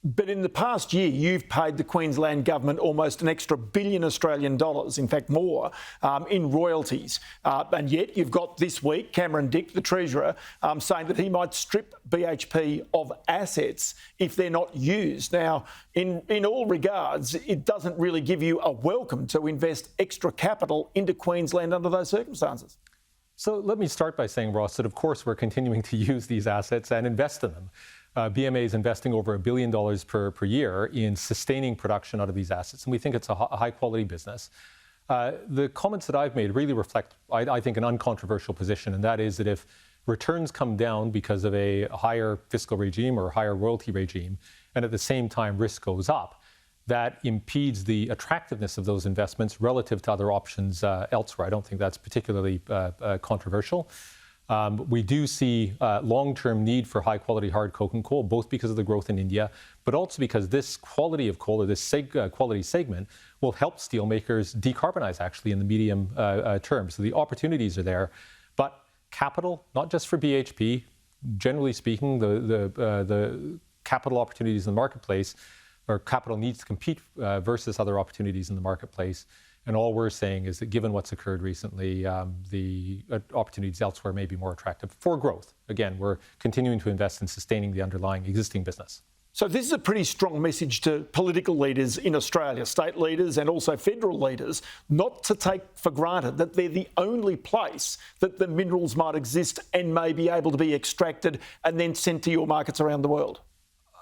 But in the past year, you've paid the Queensland government almost an extra $1 billion Australian dollars, in fact more, in royalties. And yet you've got this week Cameron Dick, the Treasurer, saying that he might strip BHP of assets if they're not used. Now, in all regards, it doesn't really give you a welcome to invest extra capital into Queensland under those circumstances. So let me start by saying, Ross, that of course we're continuing to use these assets and invest in them. BMA is investing over $1 billion per year in sustaining production out of these assets, and we think it's a high-quality business. The comments that I've made really reflect, I think, an uncontroversial position, and that is that if returns come down because of a higher fiscal regime or higher royalty regime, and at the same time risk goes up, that impedes the attractiveness of those investments relative to other options elsewhere. I don't think that's particularly controversial. We do see long-term need for high-quality hard coking coal, both because of the growth in India, but also because this quality of coal, or this quality segment, will help steelmakers decarbonize, actually, in the medium term. So the opportunities are there. But capital, not just for BHP, generally speaking, the capital opportunities in the marketplace, or capital needs to compete versus other opportunities in the marketplace. And all we're saying is that given what's occurred recently, the opportunities elsewhere may be more attractive for growth. Again, we're continuing to invest in sustaining the underlying existing business. So this is a pretty strong message to political leaders in Australia, state leaders and also federal leaders, not to take for granted that they're the only place that the minerals might exist and may be able to be extracted and then sent to your markets around the world.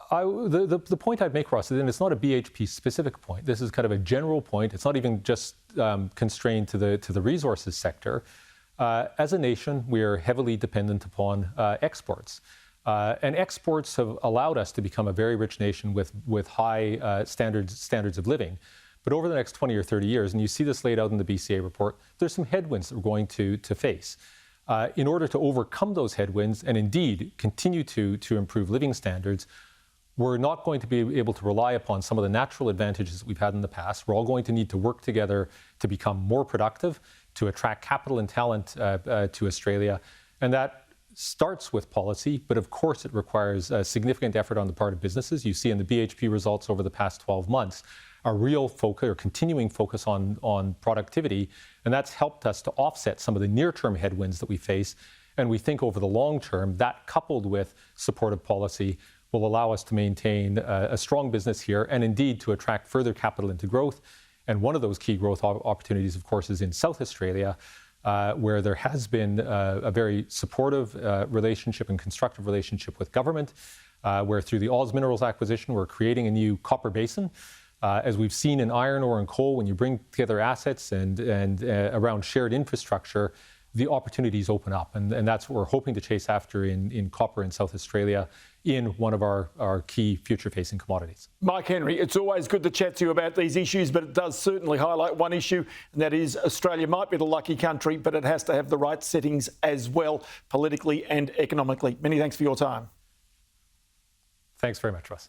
The point I'd make, Ross, and it's not a BHP specific point. This is kind of a general point. It's not even just constrained to the resources sector. As a nation, we are heavily dependent upon exports. And exports have allowed us to become a very rich nation with high standards of living. But over the next 20 or 30 years, and you see this laid out in the BCA report, there's some headwinds that we're going to face. In order to overcome those headwinds and indeed continue to improve living standards, we're not going to be able to rely upon some of the natural advantages that we've had in the past. We're all going to need to work together to become more productive, to attract capital and talent to Australia. And that starts with policy, but of course it requires a significant effort on the part of businesses. You see in the BHP results over the past 12 months, a real focus or continuing focus on productivity. And that's helped us to offset some of the near-term headwinds that we face. And we think over the long term, that coupled with supportive policy will allow us to maintain a strong business here and indeed to attract further capital into growth. And one of those key growth opportunities, of course, is in South Australia, where there has been a very supportive relationship and constructive relationship with government, where through the Oz Minerals acquisition, we're creating a new copper basin. As we've seen in iron ore and coal, when you bring together assets and around shared infrastructure, the opportunities open up. And that's what we're hoping to chase after in copper in South Australia in one of our key future-facing commodities. Mike Henry, it's always good to chat to you about these issues, but it does certainly highlight one issue, and that is Australia might be the lucky country, but it has to have the right settings as well, politically and economically. Many thanks for your time. Thanks very much, Russ.